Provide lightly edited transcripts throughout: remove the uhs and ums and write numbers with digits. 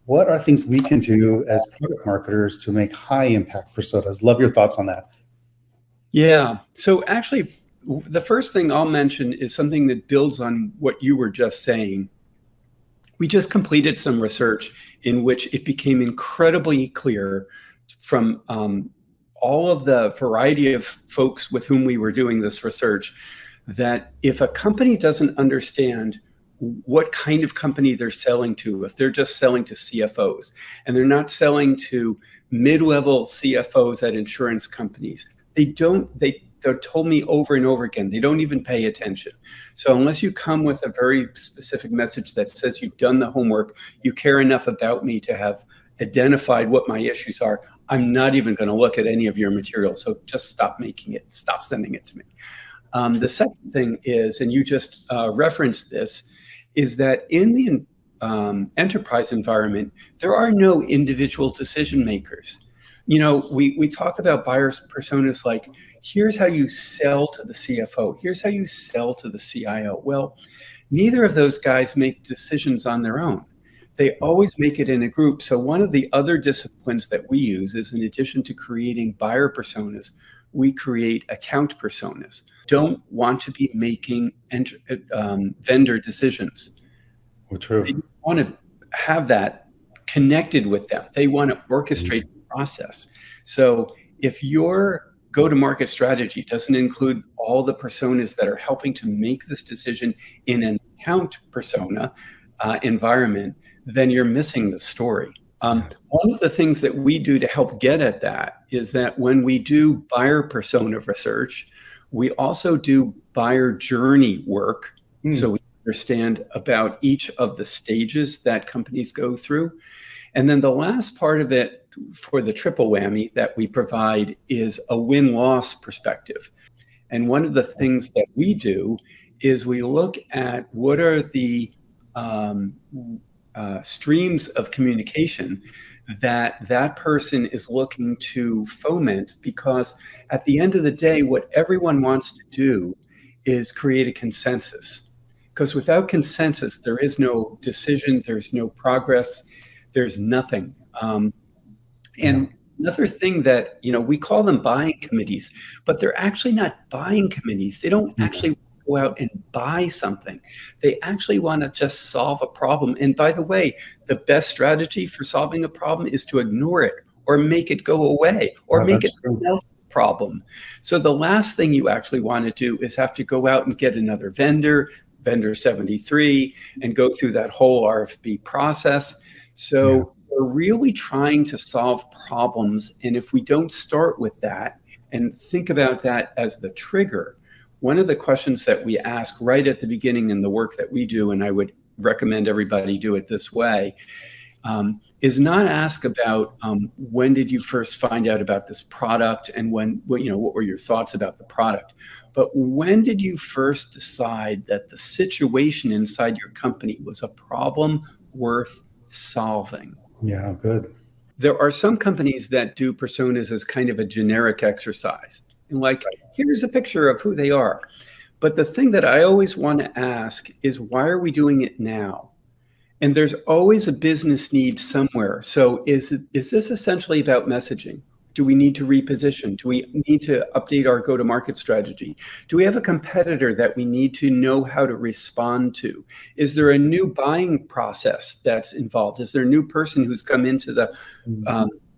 what are things we can do as product marketers to make high impact personas? Love your thoughts on that. Yeah. So actually, the first thing I'll mention is something that builds on what you were just saying. We just completed some research in which it became incredibly clear from all of the variety of folks with whom we were doing this research that if a company doesn't understand what kind of company they're selling to, if they're just selling to CFOs and they're not selling to mid-level CFOs at insurance companies, they're told me over and over again, they don't even pay attention. So unless you come with a very specific message that says you've done the homework, you care enough about me to have identified what my issues are, I'm not even going to look at any of your material. So just stop making it, stop sending it to me. The second thing is, and you just referenced this, is that in the enterprise environment, there are no individual decision makers. You know, we talk about buyers personas like, here's how you sell to the CFO, here's how you sell to the CIO. Well, neither of those guys make decisions on their own. They always make it in a group. So one of the other disciplines that we use is, in addition to creating buyer personas, we create account personas. Don't want to be making vendor decisions. Well, true. They want to have that connected with them. They want to orchestrate the process. So if your go-to-market strategy doesn't include all the personas that are helping to make this decision in an account persona environment, then you're missing the story. One of the things that we do to help get at that is that when we do buyer persona research, we also do buyer journey work. So we understand about each of the stages that companies go through. And then the last part of it for the triple whammy that we provide is a win-loss perspective. And one of the things that we do is we look at what are the streams of communication that person is looking to foment, because at the end of the day, what everyone wants to do is create a consensus. Because without consensus, there is no decision, there's no progress, there's nothing. And another thing that, we call them buying committees, but they're actually not buying committees. They don't actually go out and buy something. They actually want to just solve a problem. And by the way, the best strategy for solving a problem is to ignore it or make it go away or make it someone else's problem. So the last thing you actually want to do is have to go out and get another vendor 73, and go through that whole RFP process. So we're really trying to solve problems. And if we don't start with that and think about that as the trigger, one of the questions that we ask right at the beginning in the work that we do, and I would recommend everybody do it this way, is not ask about when did you first find out about this product and what were your thoughts about the product, but when did you first decide that the situation inside your company was a problem worth solving? Yeah, good. There are some companies that do personas as kind of a generic exercise. And like, here's a picture of who they are. But the thing that I always want to ask is, why are we doing it now? And there's always a business need somewhere. So is this essentially about messaging? Do we need to reposition? Do we need to update our go-to-market strategy? Do we have a competitor that we need to know how to respond to? Is there a new buying process that's involved? Is there a new person who's come into the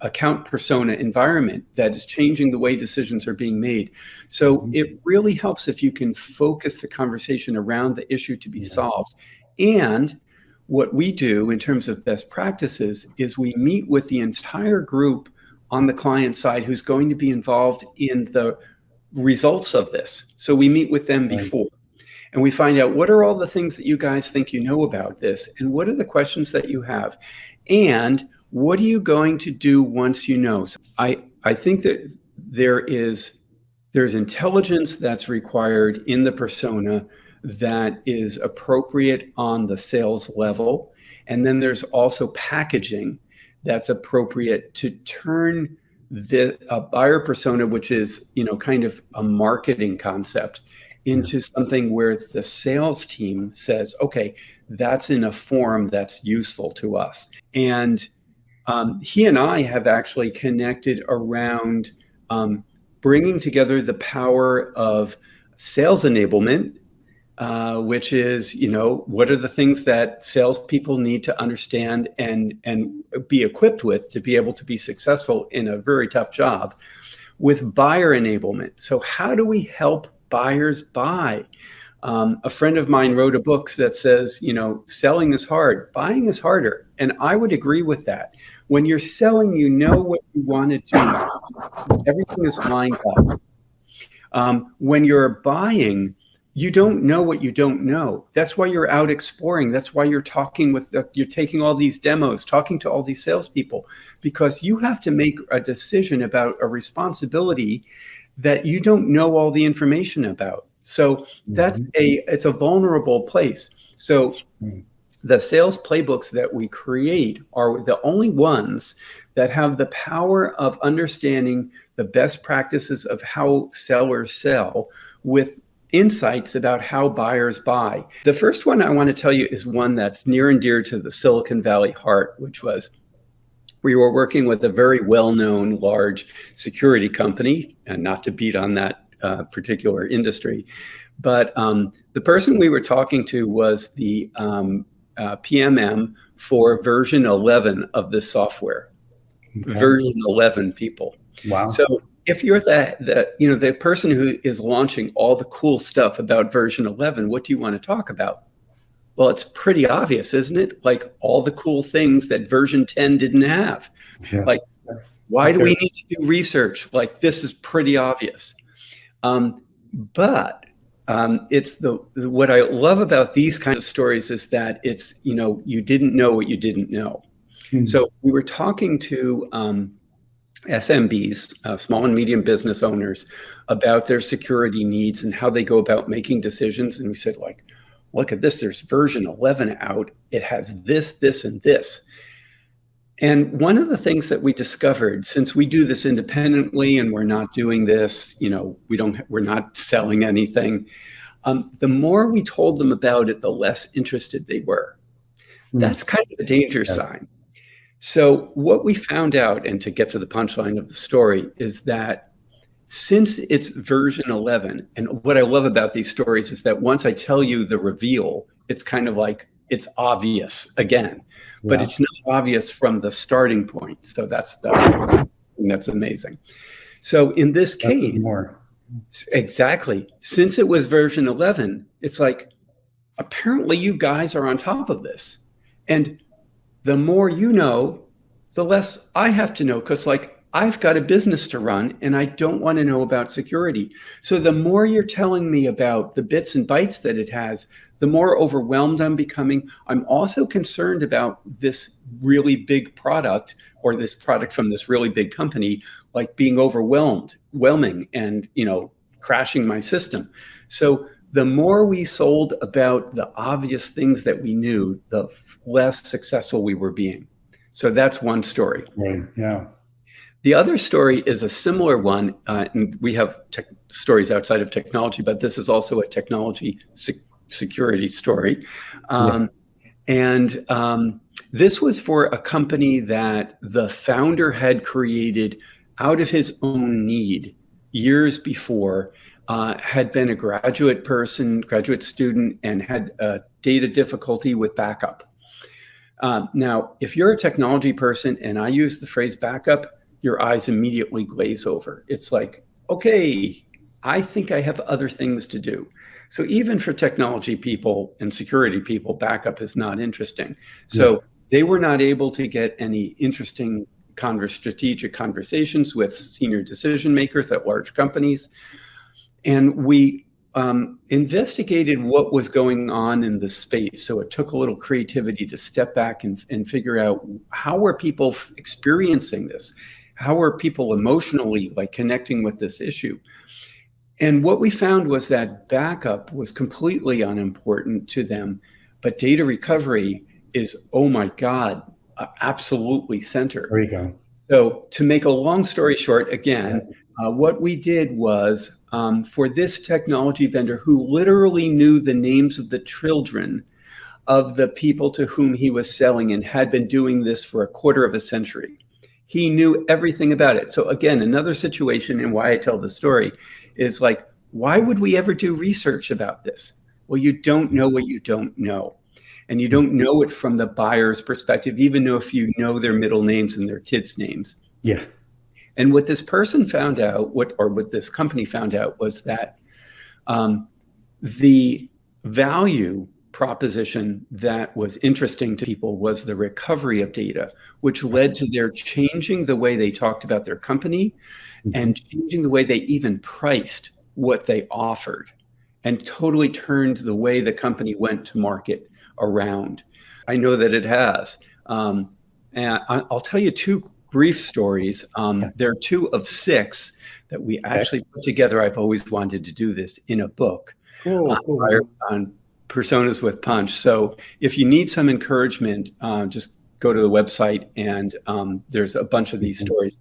account persona environment that is changing the way decisions are being made? So it really helps if you can focus the conversation around the issue to be solved. And what we do in terms of best practices is we meet with the entire group on the client side who's going to be involved in the results of this. So we meet with them before and we find out, what are all the things that you guys think you know about this? And what are the questions that you have? And what are you going to do once you know? So I think that there's intelligence that's required in the persona that is appropriate on the sales level. And then there's also packaging that's appropriate to turn a buyer persona, which is, kind of a marketing concept, into something where the sales team says, okay, that's in a form that's useful to us. And he and I have actually connected around bringing together the power of sales enablement, which is, what are the things that salespeople need to understand and be equipped with to be able to be successful in a very tough job, with buyer enablement. So how do we help buyers buy? A friend of mine wrote a book that says, selling is hard, buying is harder. And I would agree with that. When you're selling, you know what you want to do. Everything is lined up. When you're buying, you don't know what you don't know. That's why you're out exploring. That's why you're you're taking all these demos, talking to all these salespeople, because you have to make a decision about a responsibility that you don't know all the information about. So it's a vulnerable place. So the sales playbooks that we create are the only ones that have the power of understanding the best practices of how sellers sell, with insights about how buyers buy. The first one I want to tell you is one that's near and dear to the Silicon Valley heart, which was, we were working with a very well-known large security company, and not to beat on that particular industry, but the person we were talking to was the PMM for version 11 of this software. Okay. Version 11, people. Wow. So if you're the person who is launching all the cool stuff about version 11, what do you want to talk about? Well, it's pretty obvious, isn't it? Like all the cool things that version 10 didn't have. Yeah. Like, why do we need to do research? Like, this is pretty obvious. But it's what I love about these kinds of stories is that it's, you didn't know what you didn't know. Mm-hmm. So we were talking to SMBs, small and medium business owners, about their security needs and how they go about making decisions. And we said, like, look at this, there's version 11 out. It has this, this, and this. And one of the things that we discovered, since we do this independently and we're not doing this, we're not selling anything, the more we told them about it, the less interested they were. That's kind of a danger sign. So what we found out, and to get to the punchline of the story, is that since it's version 11, and what I love about these stories is that once I tell you the reveal, it's kind of like, it's obvious again, but it's not obvious from the starting point. So that's amazing. So in this case, exactly, since it was version 11, it's like, apparently you guys are on top of this. And the more you know, the less I have to know, because I've got a business to run and I don't want to know about security. So the more you're telling me about the bits and bytes that it has, the more overwhelmed I'm becoming. I'm also concerned about this really big product, or this product from this really big company, like being overwhelming and, crashing my system. So the more we sold about the obvious things that we knew, the less successful we were being. So that's one story. Right. Yeah. The other story is a similar one, and we have stories outside of technology, but this is also a technology security story. And this was for a company that the founder had created out of his own need years before, had been a graduate student, and had data difficulty with backup. Now, if you're a technology person and I use the phrase backup, your eyes immediately glaze over. It's like, okay, I think I have other things to do. So even for technology people and security people, backup is not interesting. So they were not able to get any interesting strategic conversations with senior decision makers at large companies. And we investigated what was going on in the space. So it took a little creativity to step back and figure out, how were people experiencing this? How are people emotionally connecting with this issue? And what we found was that backup was completely unimportant to them, but data recovery is, oh my God, absolutely center. There you go. So to make a long story short, again, What we did was for this technology vendor who literally knew the names of the children of the people to whom he was selling and had been doing this for a quarter of a century. He knew everything about it. So again, another situation, and why I tell the story is like, why would we ever do research about this? Well, you don't know what you don't know. And you don't know it from the buyer's perspective, even though if you know their middle names and their kids' names. Yeah. And what this person found out, what this company found out, was that the value proposition that was interesting to people was the recovery of data, which led to their changing the way they talked about their company and changing the way they even priced what they offered, and totally turned the way the company went to market around. I know that it has. And I'll tell you two brief stories. There are 2 of 6 that we actually put together. I've always wanted to do this in a book on personas with punch. So if you need some encouragement, just go to the website, and there's a bunch of these stories.